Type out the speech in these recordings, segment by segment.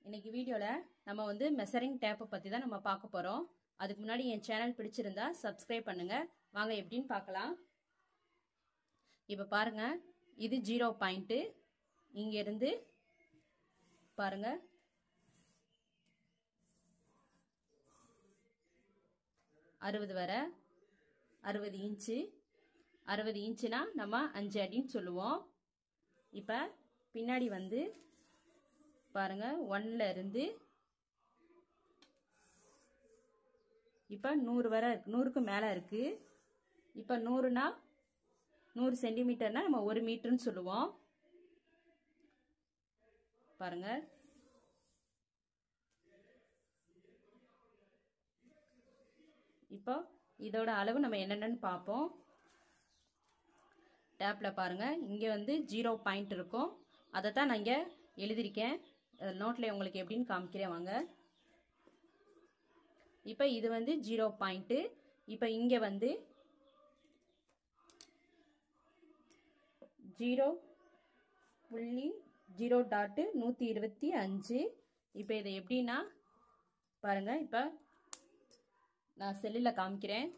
இன்னைக்கு வீடியோல நம்ம வந்து மெஷரிங் டேப்பை பத்தி தான் நம்ம பார்க்க போறோம். அதுக்கு முன்னாடி என் சேனல் பிடிச்சிருந்தா சப்ஸ்கிரைப் பண்ணுங்க. வாங்க எப்படின்னு பார்க்கலாம். இப்போ பாருங்க, இது 0 பாயிண்ட். இங்க இருந்து பாருங்க, அறுபது வரை 60 இன்ச்சு. 60 இன்ச்சுனா நம்ம 5 அடின்னு சொல்லுவோம். இப்போ பின்னாடி வந்து பாருங்க, 1ல இருந்து இப்போ 100 வரை இருக்கு, 100க்கு மேலே இருக்கு. இப்போ 100னா 100 சென்டிமீட்டர்னா நம்ம 1 மீட்டர்னு சொல்லுவோம். பாருங்க, இப்போ இதோட அளவு நம்ம என்னென்னு பார்ப்போம். டேப்ல பாருங்க, இங்கே வந்து 0 பாயிண்ட் இருக்கும். அதை தான் நான் இங்கே எழுதியிருக்கேன். நோட்டில் உங்களுக்கு எப்படின்னு காமிக்கிறேன் வாங்க. இப்போ இது வந்து 0 பாயிண்ட். இப்போ இங்கே வந்து 0.0.125. இப்போ இதை எப்படின்னா பாருங்க, இப்போ நான் செல்லில் காமிக்கிறேன்.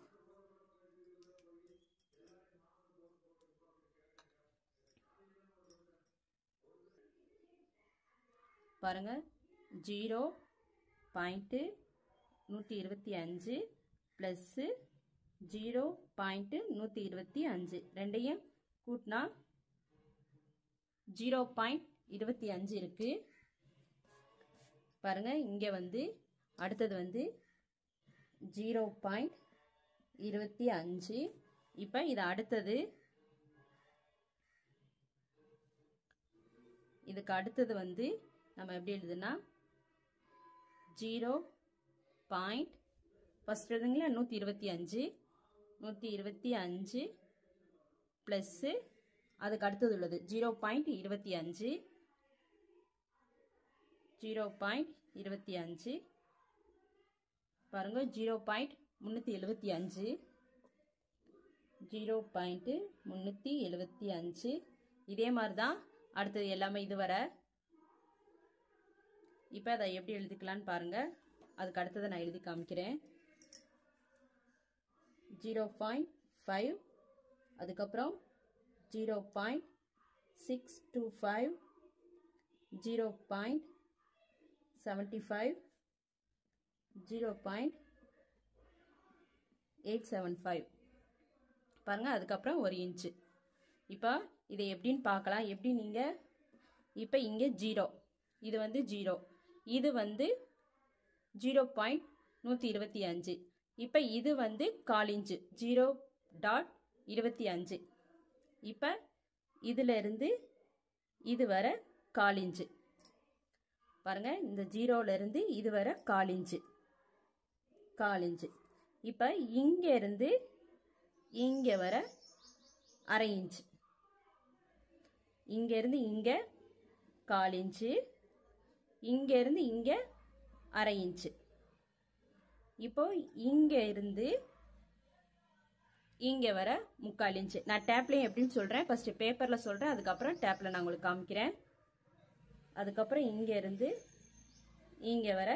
பாருங்க, 0.125 ப்ளஸ் 0.125 ரெண்டையும் கூட்டினா 0.25 இருக்கு. பாருங்க, இங்கே வந்து அடுத்தது வந்து 0.25. இப்போ இது அடுத்தது, இதுக்கு அடுத்தது வந்து நம்ம எப்படி எழுதுனா 0. ஃபர்ஸ்ட் எழுதுங்களா 125 ப்ளஸ் அதுக்கு அடுத்தது உள்ளது 0.25. 0.25 பாருங்க, 0.375. 0.375. இதே மாதிரி தான் அடுத்தது எல்லாமே இது வரை. இப்போ அதை எப்படி எழுதிக்கலான்னு பாருங்க. அதுக்கு அடுத்ததை நான் எழுதி காமிக்கிறேன். 0.5, அதுக்கப்புறம் 0.625, 0.75, 0.875 பாருங்க. அதுக்கப்புறம் 1 இன்ச்சு. இப்போ இதை எப்படின்னு பார்க்கலாம். எப்படி நீங்கள் இப்போ இங்கே 0, இது வந்து 0, இது வந்து 0.125. இப்போ இது வந்து 1/4 இன்ச்சு, 0.25. இப்போ இதில் இருந்து இது வரை 1/4 இன்ச்சு. பாருங்க, இந்த 0ல இருந்து இது வரை 1/4 இன்ச்சு, 1/4 இன்ச்சு. இப்போ இங்கே இருந்து இங்கே வர 1/2 இன்ச்சு. இங்கே இருந்து இங்கே 1/4 இன்ச்சு, இங்கே இருந்து இங்கே 1/2 இன்ச்சு. இப்போ இங்கே இருந்து இங்கே வர 3/4 இன்ச்சு. நான் டேப்லையும் எப்படின்னு சொல்கிறேன், ஃபர்ஸ்ட் பேப்பரில் சொல்கிறேன், அதுக்கப்புறம் டேப்பில் நான் உங்களுக்கு காமிக்கிறேன். அதுக்கப்புறம் இங்கே இருந்து இங்கே வர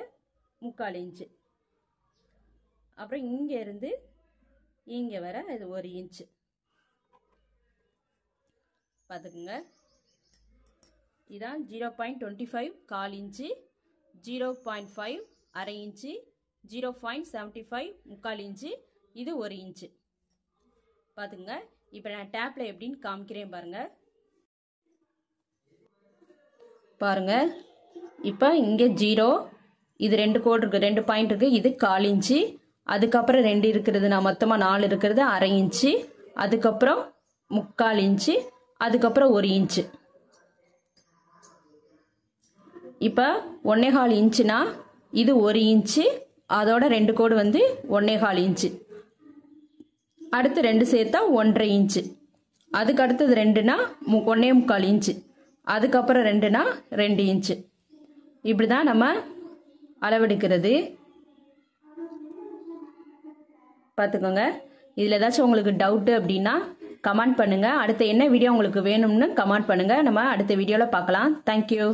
3/4 இன்ச்சு. அப்புறம் இங்கே இருந்து இங்கே வர இது 1 இன்ச்சு. பார்த்துக்குங்க, இதான் 0.25 1/4 இன்ச்சு, 0.5 1/2 இன்ச்சு, 0.75 3/4 இன்ச்சு, இது 1 இன்ச்சு. பார்த்துங்க. இப்போ நான் டேப்ல எப்படின்னு காமிக்கிறேன் பாருங்க. பாருங்க, இப்போ இங்கே 0, இது 2 கோடு இருக்கு, 2 பாயிண்ட் இருக்கு, இது 1/4 இன்ச்சு. அதுக்கப்புறம் 2 இருக்கிறது, நான் மொத்தமாக 4 இருக்கிறது 1/2 இன்ச்சு, அதுக்கப்புறம் 3/4 இன்ச்சு, அதுக்கப்புறம் 1 இன்ச்சு. இப்போ 1.25 இன்ச்சுனா இது 1 இன்ச்சு, அதோட 2 கோடு வந்து 1.25 இன்ச்சு. அடுத்து 2 சேர்த்தா 1.5 இன்ச்சு. அதுக்கு அடுத்தது 2னா 1.25 இன்ச்சு. அதுக்கப்புறம் 2னா 2 இன்ச்சு. இப்படி தான் நம்ம அளவெடுக்கிறது. பார்த்துக்கோங்க. இதில் ஏதாச்சும் உங்களுக்கு டவுட்டு அப்படின்னா கமெண்ட் பண்ணுங்க. அடுத்து என்ன வீடியோ உங்களுக்கு வேணும்னு கமெண்ட் பண்ணுங்க. நம்ம அடுத்த வீடியோவில் பார்க்கலாம். தேங்க்யூ.